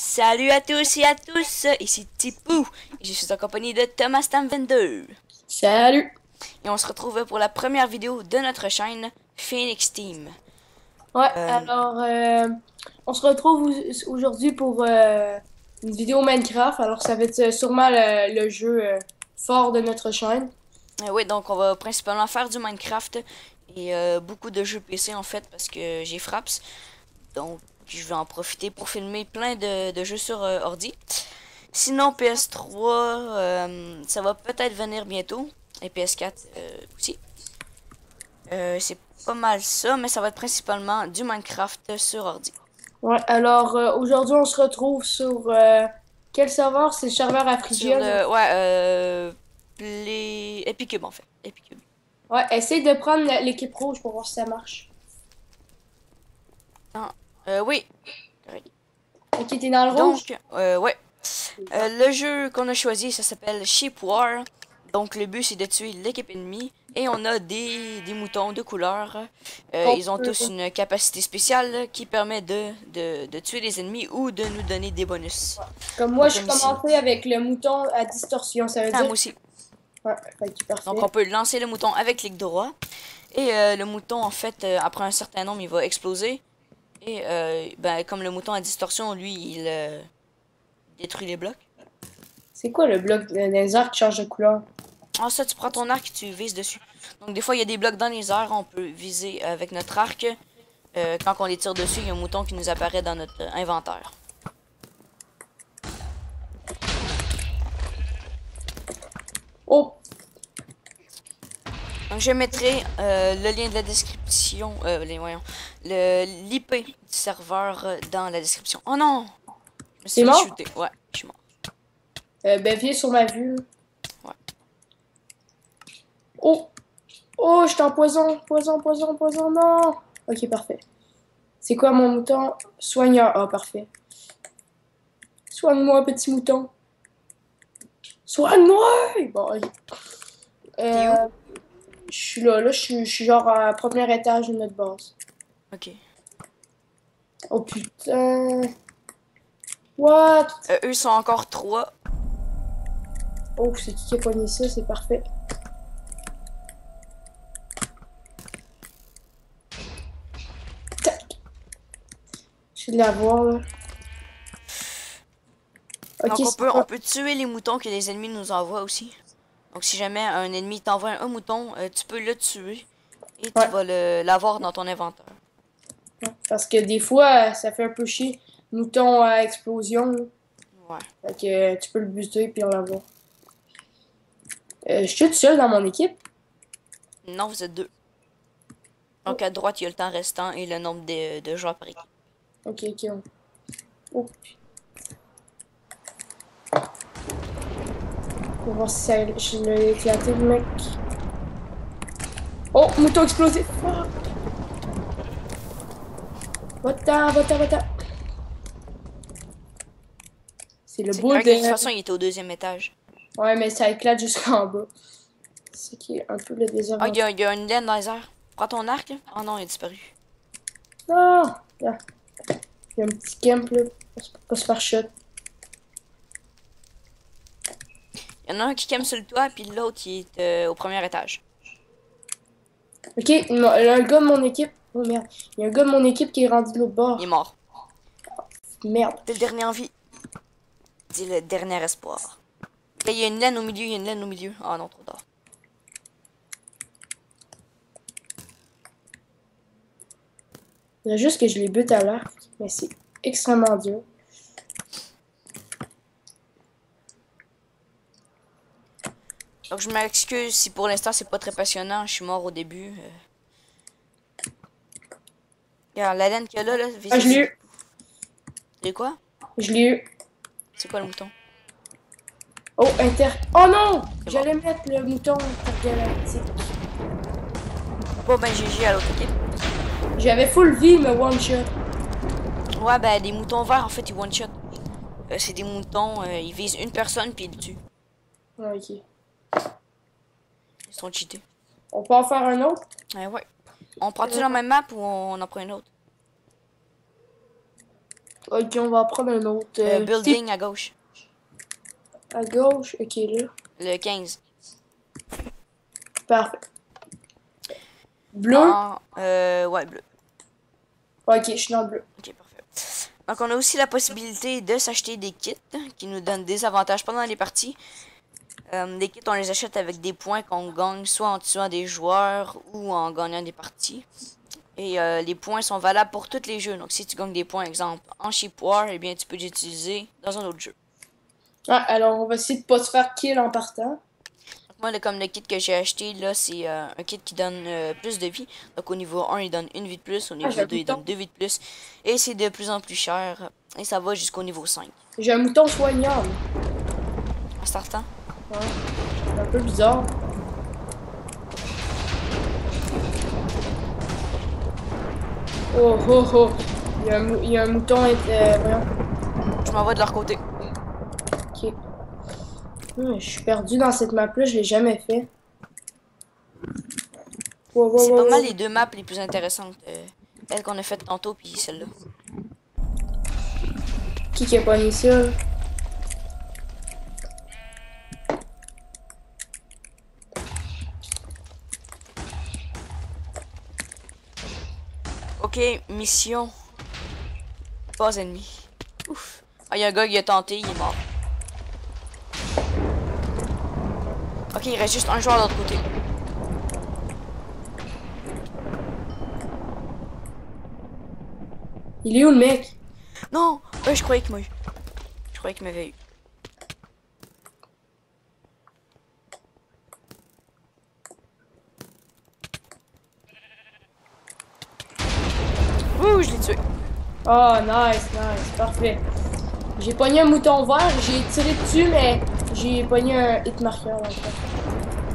Salut à tous et à tous, ici Tipou et je suis en compagnie de Thomas Tam 22. Salut! Et on se retrouve pour la première vidéo de notre chaîne Phoenix Team. Ouais, Euh, alors, on se retrouve aujourd'hui pour une vidéo Minecraft. Alors, ça va être sûrement le jeu fort de notre chaîne. oui, donc on va principalement faire du Minecraft et beaucoup de jeux PC en fait parce que j'ai Fraps. Donc je vais en profiter pour filmer plein de jeux sur ordi. Sinon PS3, ça va peut-être venir bientôt. Et PS4 aussi. C'est pas mal ça, mais ça va être principalement du Minecraft sur ordi. Ouais, alors, aujourd'hui, on se retrouve sur quel serveur? C'est le serveur Sur Afrigien. le, ouais, Epicube en fait. Epicube. Ouais, essaye de prendre l'équipe rouge pour voir si ça marche. Non, oui. Correct. Ok, t'es dans le rouge? Donc, ouais. Le jeu qu'on a choisi, ça s'appelle Sheep War. Donc, le but, c'est de tuer l'équipe ennemie. Et on a des moutons de couleur. Qu'on Ils ont peut- tous une capacité spéciale qui permet de tuer les ennemis ou de nous donner des bonus. Comme moi, Donc, je comme ici. commençais avec le mouton à distorsion. Ça veut Ah, dire... moi aussi. Ouais, ok, Donc, parfait. on peut lancer le mouton avec clic droit. Et le mouton, en fait, après un certain nombre, il va exploser. Et ben, comme le mouton à distorsion, lui, il détruit les blocs. C'est quoi le bloc des arcs qui change de couleur? Ah, ça, tu prends ton arc et tu vises dessus. Donc, des fois, il y a des blocs dans les airs, on peut viser avec notre arc. Quand on les tire dessus, il y a un mouton qui nous apparaît dans notre inventaire. Oh! Donc, je mettrai le lien de la description, voyons, l'IP du serveur dans la description. Oh non! Je me suis T'es fait mort? shooter. Ouais, je suis mort. Ben, viens sur ma vue. Ouais. Oh! Oh, je t'empoisonne. Poison, poison, poison, non! Ok, parfait. C'est quoi mon mouton? Soigneur. Ah, parfait. Soigne-moi, petit mouton. Soigne-moi! Bon, ok. T'es où? Euh, je suis là. Je suis genre à premier étage de notre base. Ok. Oh, putain. What? Eux sont encore trois. Oh, c'est qui a pogné ça? C'est parfait. Tac. Je vais l'avoir, là. Ok, Donc, c'est on quoi? peut tuer les moutons que les ennemis nous envoient aussi. Donc, si jamais un ennemi t'envoie un mouton, tu peux le tuer et tu Ouais. vas l'avoir dans ton inventaire. Parce que des fois, ça fait un peu chier. Mouton à explosion, là. Ouais. Fait que tu peux le buter puis on l'avoir. Je suis toute seule dans mon équipe. Non, vous êtes deux. Donc, Oh, à droite, il y a le temps restant et le nombre de joueurs par équipe. ok, ok. Oh, on va voir si ça, je l'ai éclaté, le mec. Oh, mouton explosé. Fuck. Va-t'en, va-t'en, va-t'en. C'est le C'est bout correct, de toute de... façon, il était au deuxième étage. Ouais, mais ça éclate jusqu'en bas. C'est qui est un peu le Ah, désavantage. il y a une laine dans les airs. Prends ton arc. Oh non, il a disparu. Non! Là, il y a un petit camp, là. Pour pas se faire shot. Il y en a un qui campe sur le toit, puis l'autre, il est au premier étage. Ok, il y a un gars de mon équipe. Oh merde. Il y a un gars de mon équipe qui est rendu de l'autre Il est bord. mort. Merde. C'est le dernier en vie. C'est le dernier espoir. Et il y a une laine au milieu, il y a une laine au milieu. Ah non, trop tard. Il y a juste que je les bute à l'arc. Mais c'est extrêmement dur. Donc je m'excuse si pour l'instant c'est pas très passionnant. Je suis mort au début. Regarde, la laine qu'il y a là, Ah, je l'ai visez-y. eu. C'est quoi? Je l'ai eu. C'est quoi le mouton? Oh, Oh non! C'est mort. J'allais mettre le mouton intergalactique. Bon ben GG à l'autre équipe. J'avais full vie, mais one shot. Ouais ben des moutons verts en fait ils one shot. C'est des moutons, ils visent une personne puis ils le tuent. Ah, ok. Ils sont cheatés. On peut en faire un autre? Ouais. On prend-tu la même map ou on en prend une autre? Ok, on va prendre un autre. Building à gauche. À gauche, ok, là. Le 15. Parfait. Bleu? Ouais, bleu. Ok, je suis dans le bleu. Ok, parfait. Donc, on a aussi la possibilité de s'acheter des kits qui nous donnent des avantages pendant les parties. Des kits, on les achète avec des points qu'on gagne soit en tuant des joueurs ou en gagnant des parties. Et les points sont valables pour tous les jeux. Donc, si tu gagnes des points, exemple, en Sheep War, eh bien, tu peux les utiliser dans un autre jeu. Ah, alors on va essayer de pas se faire kill en partant. Moi, comme le kit que j'ai acheté, là, c'est un kit qui donne plus de vie. Donc, au niveau 1, il donne une vie de plus. Au Ah, j'ai niveau un 2, il mouton. donne 2 vies de plus. Et c'est de plus en plus cher. Et ça va jusqu'au niveau 5. J'ai un mouton soignant. En startant. Ouais. C'est un peu bizarre. Oh oh oh. Il y a un mouton. Voyons. Je m'en vais de leur côté. Ok. Je suis perdu dans cette map-là, je l'ai jamais fait. Wow, wow, C'est pas wow, mal wow. les deux maps les plus intéressantes. Elle qu'on a faite tantôt, puis celle-là. Qui a pogné ça? Là? Ok, mission. Pas ennemi. Ouf. Ah, il y a un gars qui a tenté, il est mort. Ok, il reste juste un joueur de l'autre côté. Il est où le mec? Non! Je croyais qu'il m'a eu. Je croyais qu'il m'avait eu. Ouh, je l'ai tué. Oh, nice, nice, parfait. J'ai pogné un mouton vert, j'ai tiré dessus, mais j'ai pogné un hit marker.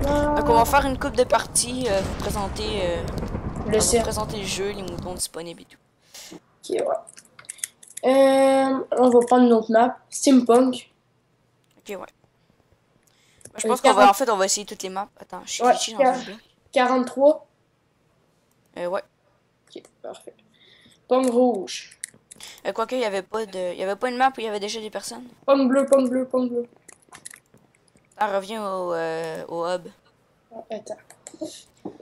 Donc, on va faire une coupe de parties, vous présenter, Le vous cerf. présenter le jeu, les moutons disponibles et tout. Ok, ouais. On va prendre une autre map. Steampunk. Ok, ouais. Je pense qu'on 40... va, en fait, on va essayer toutes les maps. Attends, je suis ouais, glitché dans un bloc. 43. Ouais. Ok, parfait. Pomme rouge. Quoique, il y avait pas une map où il y avait déjà des personnes. Pomme bleue, pomme bleue, pomme bleue. On revient au hub. Attends.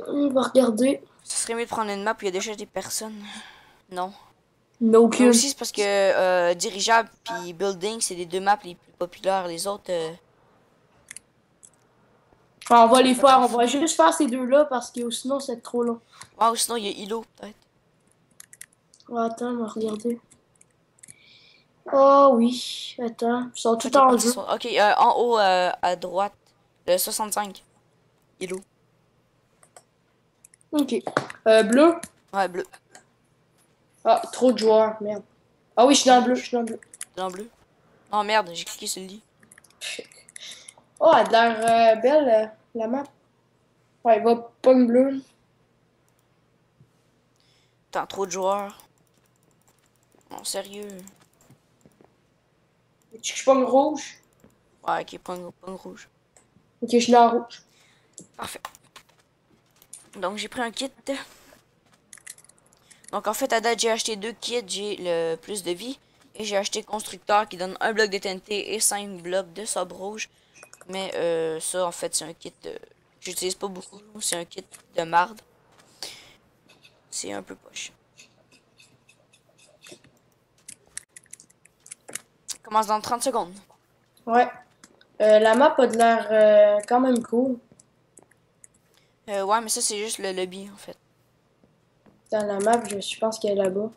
On va regarder. Ce serait mieux de prendre une map où il y a déjà des personnes. Non. Mais Mais aucune. aussi, c'est parce que dirigeable puis building, c'est les deux maps les plus populaires. Les autres, Ah, on va sont les pas faire. très On fous. va juste faire ces deux-là parce que sinon, c'est trop long. Ouais, ou sinon, il y a Hilo, peut-être. Attends, on va regarder. Oh oui. Attends. Ils sont tout Ok, en parti jeu. sur... Ok, en haut, à droite. Le 65. Hilo. Ok. Bleu. Ouais, bleu. Ah, trop de joueurs. Merde. Ah oui, je suis dans le bleu. Je suis dans le bleu. Dans bleu. Oh merde, j'ai cliqué sur le lit. Oh, elle a l'air belle, la map. Ouais, elle va pomme bleue. T'as trop de joueurs. Non, sérieux. Je suis pomme rouge. Ouais, ok, point rouge. Ok, je suis dans le rouge. Parfait. Donc, j'ai pris un kit. Donc, en fait, à date, j'ai acheté 2 kits. J'ai le plus de vie. Et j'ai acheté constructeur qui donne un bloc de TNT et 5 blocs de sabre rouge. Mais ça, en fait, c'est un kit que j'utilise pas beaucoup. C'est un kit de marde. C'est un peu poche. Commence dans 30 secondes. Ouais. La map a de l'air quand même cool. Ouais, mais ça, c'est juste le lobby, en fait. Dans la map, je pense qu'elle est là-bas.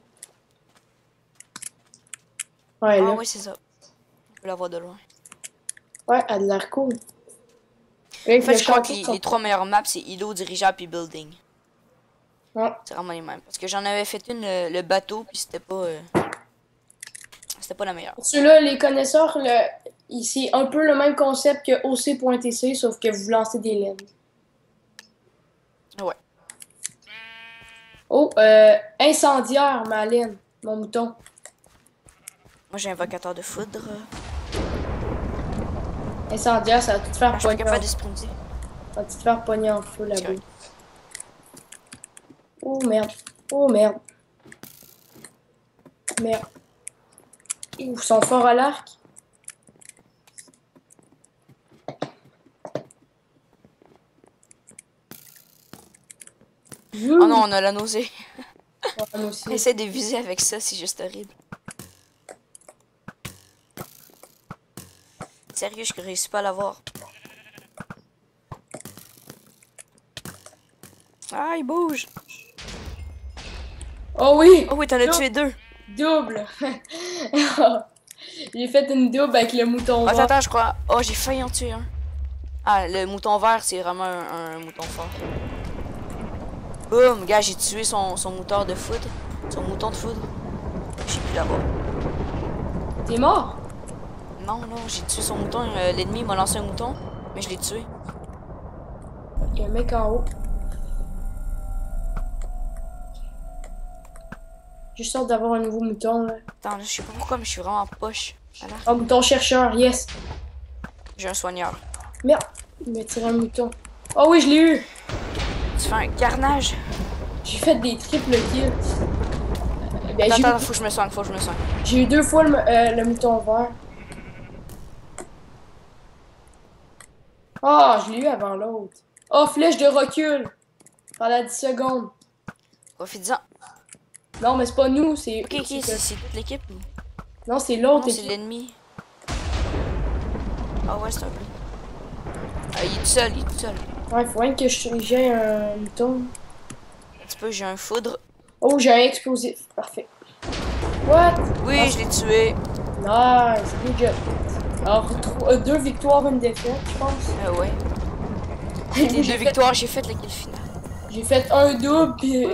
Ouais, Ah là. oui, c'est ça. On peut la voir de loin. Ouais, elle a l'air cool. En fait, je crois que les 3 meilleures maps, c'est Hilo, dirigeable puis building. Ouais. C'est vraiment les mêmes. Parce que j'en avais fait une, le bateau, puis c'était pas la meilleure. Pour ceux-là, les connaisseurs, c'est un peu le même concept que OC.TC, sauf que vous lancez des laines. Ouais. Oh, incendiaire, ma laine, mon mouton. Moi, j'ai un invocateur de foudre. Incendiaire, ça va tout faire Je suis pas pogner. capable de sprinter. Ça va tout faire pogner en feu là-bas. Correct. Oh merde. Oh merde. Merde. Ils sont forts à l'arc. Oh non, on a la nausée. Ouais, moi aussi. Essaie de viser avec ça, c'est juste horrible. Sérieux, je réussis pas à l'avoir. Ah, il bouge. Oh oui! Oh oui, t'en as tué deux. Double! J'ai fait une double avec le mouton Attends, vert. attends, je crois. Oh, j'ai failli en tuer un. Ah, le mouton vert, c'est vraiment un mouton fort. Boum, gars, j'ai tué son moteur de foudre. Son mouton de foudre. J'ai pu l'avoir. T'es mort? Non, non, j'ai tué son mouton. L'ennemi m'a lancé un mouton, mais je l'ai tué. Il y a un mec en haut. J'ai sorte d'avoir un nouveau mouton, là. Attends, là, je sais pas pourquoi, mais je suis vraiment en poche. Alors, Oh, mouton chercheur, yes! j'ai un soigneur. Merde! Il m'a tiré un mouton. Oh oui, je l'ai eu! Tu fais un carnage. J'ai fait des triples kills. Ben, Attends, attends, faut que je me soigne, faut que je me soigne. j'ai eu 2 fois le mouton vert. Ah, je l'ai eu avant l'autre. Oh, flèche de recul! Pendant 10 secondes. Profite-en. Non, mais c'est pas nous, c'est... Ok, ok, c'est toute l'équipe. Non, c'est Non, l'autre c'est équipe. l'ennemi. Ah ouais, c'est un peu. Il est tout seul, il est tout seul. Ouais, faut rien que j'ai un mouton. Un petit peu, j'ai un foudre. Oh, j'ai un explosif. Parfait. What? Oui, Ah, je l'ai tué. nice, good job. Alors, 2 victoires, 1 défaite, je pense. Ouais. J'ai Les deux fait- victoires, j'ai fait la kill finale. J'ai fait un double, puis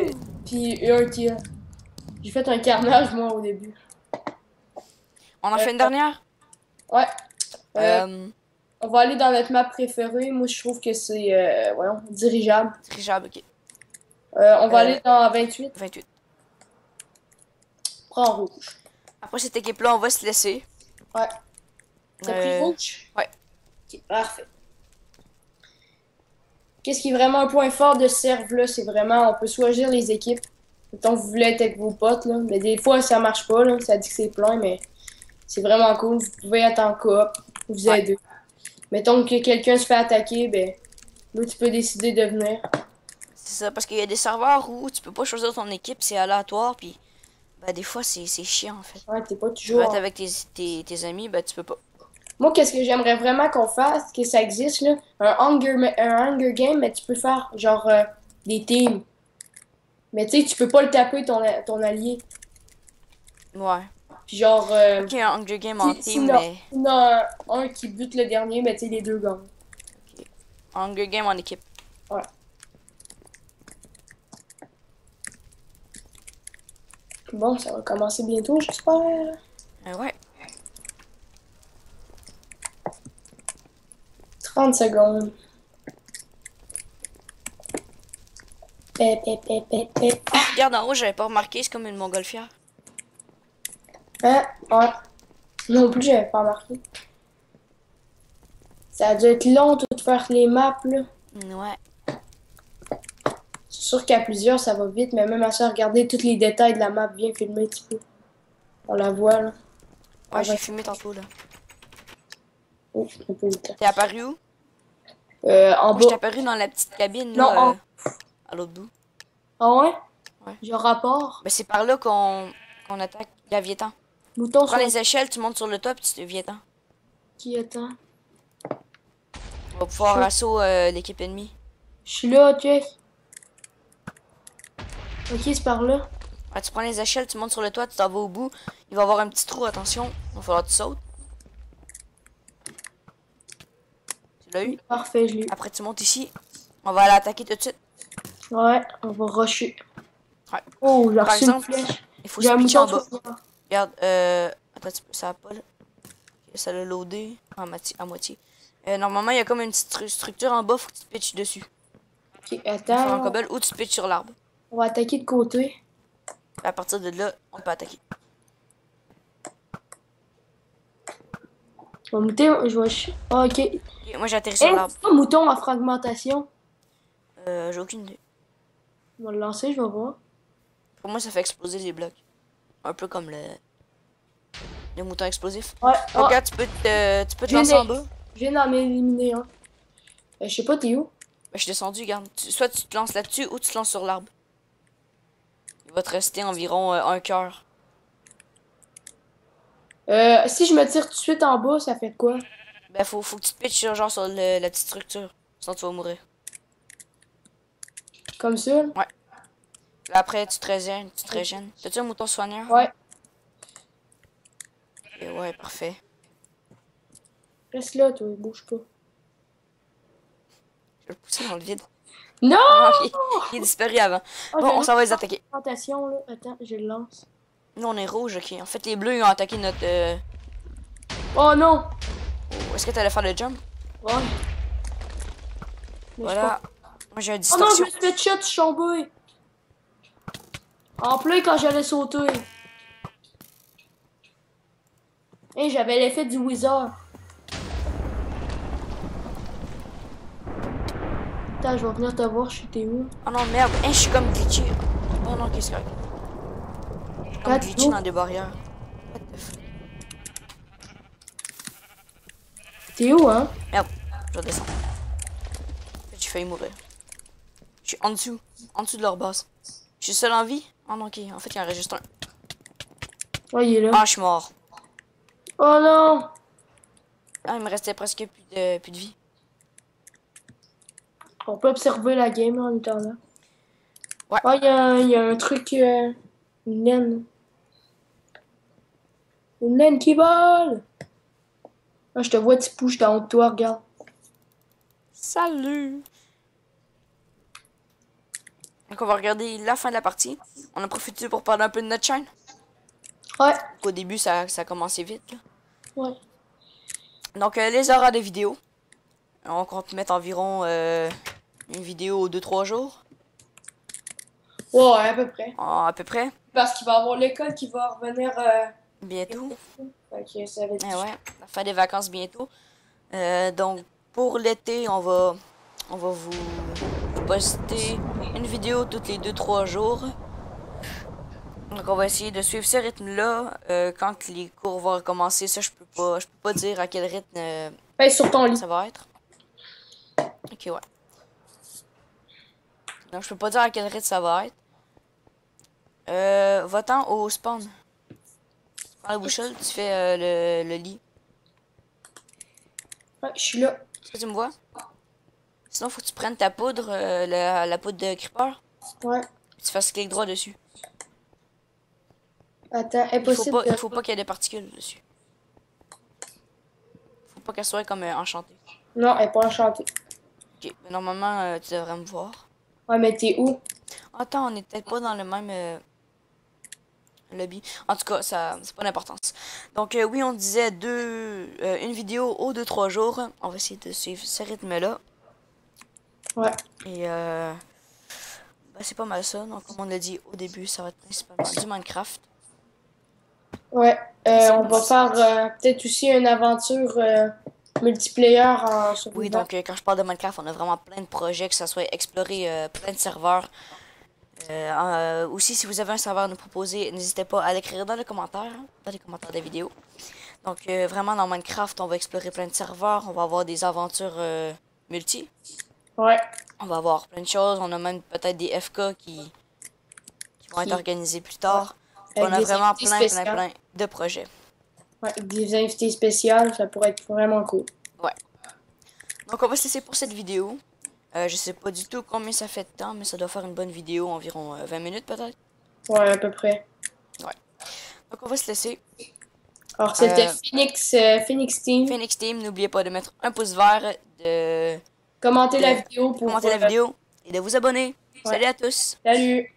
un kill. J'ai fait un carnage, moi, au début. On en fait une dernière? Ouais. Euh, Euh, on va aller dans notre map préférée. Moi, je trouve que c'est, voyons, dirigeable. Dirigeable, ok. On va aller dans 28. 28. Prends rouge. Après cette équipe-là, on va se laisser. Ouais. T'as pris Euh, rouge? ouais. Ok, parfait. Qu'est-ce qui est vraiment un point fort de ce serve-là? C'est vraiment, on peut choisir les équipes. Mettons que vous voulez être avec vos potes, là. Mais des fois, ça marche pas, là. Ça dit que c'est plein, mais c'est vraiment cool. Vous pouvez être en coop, vous Ouais. aider. Mettons que quelqu'un se fait attaquer, ben, là, tu peux décider de venir. C'est ça, parce qu'il y a des serveurs où tu peux pas choisir ton équipe, c'est aléatoire, puis bah, des fois, c'est chiant, en fait. Ouais, t'es pas Tu veux toujours... être avec tes amis, bah, tu peux pas. Moi, qu'est-ce que j'aimerais vraiment qu'on fasse, que ça existe, là? Un Hunger Game, mais tu peux faire, genre, des teams. Mais tu sais, tu peux pas le taper, ton allié. Ouais. Puis genre, Ok, un Hunger Game en team, s'il mais y en a un qui bute le dernier, mais tu sais, les deux gagnent. un Hunger Game en équipe. Ouais. Bon, ça va commencer bientôt, j'espère. Ouais. 30 secondes. Ah, regarde en haut, j'avais pas remarqué, c'est comme une montgolfière. Hein? Ouais. Non plus, j'avais pas remarqué. Ça a dû être long, tout faire les maps, là. Ouais. C'est sûr qu'à plusieurs, ça va vite, mais même à ça, regarder tous les détails de la map, bien filmé un petit peu. On la voit, là. Ouais, j'ai filmé tantôt, là. Oh, un peu de temps. T'es apparu où? En Moi, j'étais bas. apparu dans la petite cabine, Non, là, à l'autre bout. Ah ouais? Ouais. J'ai un rapport. Ben, c'est par là qu'on attaque Gaviétan. Mouton Prends sur les échelles, tu montes sur le top, tu te Viétan. qui attend. On va pouvoir assaut l'équipe ennemie. Je suis là, check. Ok, c'est par là. Ouais, tu prends les échelles, tu montes sur le toit, tu t'en vas au bout. Il va y avoir un petit trou, attention. Il va falloir que tu sautes. Tu l'as eu? Parfait, je l'ai eu. Après, tu montes ici. On va aller attaquer tout de suite. Ouais, on va rusher. Ouais. Oh, j'ai Par reçu une exemple, flèche. il faut J'ai se un pitcher en mouton bas. sur Regarde, attends, ça a pas là. Ok, ça l'a loadé à moitié. Normalement, il y a comme une petite structure en bas, faut que tu te pitches dessus. Ok, Faire un attends. cobble ou tu te pitches sur l'arbre. On va attaquer de côté. Et à partir de là, on peut attaquer. Mon mouton, je vais... Ah, ok. Ok, moi, j'ai atterri sur Hein, l'arbre. c'est pas un mouton en fragmentation. J'ai aucune idée. On va le lancer, je vais voir. Pour moi, ça fait exploser les blocs. Un peu comme Les moutons explosifs. Ouais. Donc, Ah, regarde, tu peux te lancer en bas. je viens d'en éliminer un. Je sais pas, t'es où? Ben, je suis descendu, regarde. Soit tu te lances là-dessus ou tu te lances sur l'arbre. Il va te rester environ un cœur. Si je me tire tout de suite en bas, ça fait quoi? Ben, faut que tu te pitches genre sur la petite structure. Sinon, tu vas mourir. Comme ça? Ouais. Là, après, tu te régènes. T'as-tu un mouton soigneur? Ouais. Et ouais, parfait. Reste là, toi, bouge pas. Je vais le pousser dans le vide. Non! Ah, il est disparu avant. Ah, Bon, j'ai on s'en va une les attaquer. tentation, là. Attends, je le lance. Nous, on est rouge, ok. En fait, les bleus, ils ont attaqué notre... Oh non! Oh, est-ce que t'allais faire le jump? Ouais. Mais Voilà. Moi, j'ai un oh non, je distorsion. me suis fait shot, je suis tombé. En plein quand j'allais sauter. Et j'avais l'effet du wizard. Attends, je vais venir te voir, je suis t'es où? Oh non, merde. Hein, je suis comme glitché. Oh non, qu'est-ce que c'est? Je suis comme glitché dans des barrières. What the fuck? T'es où, hein? Merde. Je vais descendre. J'ai failli mourir. Je suis en dessous. En dessous de leur base. Je suis seul en vie? Oh non, ok. En fait, il y en reste juste un. Ouais, il est là. Ah, je suis mort. Oh non! Ah, il me restait presque plus de vie. On peut observer la game en étant là. Ouais. Ah, il y a un truc. Une naine. Une naine qui vole! Ah, je te vois, tu pouges dans haut de toi, regarde. Salut! Donc, on va regarder la fin de la partie. On a profité pour parler un peu de notre chaîne. Ouais. Au début, ça a commencé vite. Là. Ouais. Donc, les horaires de vidéo. On compte mettre environ une vidéo aux 2-3 jours. Ouais, à peu près. À peu près. Parce qu'il va y avoir l'école qui va revenir. Bientôt. Fait que ça va être. Eh ouais, la fin des vacances bientôt. Donc, pour l'été, on va vous poster une vidéo toutes les 2-3 jours. Donc, on va essayer de suivre ce rythme-là. Quand les cours vont recommencer, ça, je peux pas dire à quel rythme Hey, sur ton lit. ça va être. Ok, ouais. Donc, je peux pas dire à quel rythme ça va être. Va-t'en au spawn. Prends la boussole, tu fais le lit. Ouais, je suis là. Est-ce que tu me vois? Sinon, faut que tu prennes ta poudre, la poudre de creeper, Ouais. et tu fasses clic droit dessus. Attends, Il impossible. faut pas qu'il y ait des particules dessus. Faut pas qu'elle soit comme enchantée. Non, elle est pas enchantée. Ok, mais normalement, tu devrais me voir. Ouais, mais t'es où? Attends, on est peut-être pas dans le même lobby. En tout cas, ça c'est pas d'importance. Donc, oui, on disait une vidéo aux 2-3 jours. On va essayer de suivre ce rythme-là. Ouais. Et ben, c'est pas mal ça. Donc, comme on l'a dit au début, ça va être principalement du Minecraft. Ouais. On va faire peut-être aussi une aventure multiplayer en survivant. Oui, donc quand je parle de Minecraft, on a vraiment plein de projets, que ça soit explorer plein de serveurs. Aussi, si vous avez un serveur à nous proposer, n'hésitez pas à l'écrire dans les commentaires des vidéos. Donc, vraiment, dans Minecraft, on va explorer plein de serveurs, on va avoir des aventures multi. Ouais. On va avoir plein de choses, on a même peut-être des FK qui vont être organisés plus tard. Avec On a des vraiment invités spéciaux. plein de projets. Ouais, avec des invités spéciaux, ça pourrait être vraiment cool. Ouais. Donc, on va se laisser pour cette vidéo. Je sais pas du tout combien ça fait de temps, mais ça doit faire une bonne vidéo, environ 20 minutes peut-être. Ouais, à peu près. Ouais. Donc, on va se laisser. Alors, c'était Phoenix Team. Phoenix Team, n'oubliez pas de mettre un pouce vert, de Commentez la vidéo pour. commenter la vidéo et de vous abonner. Ouais. Salut à tous! Salut!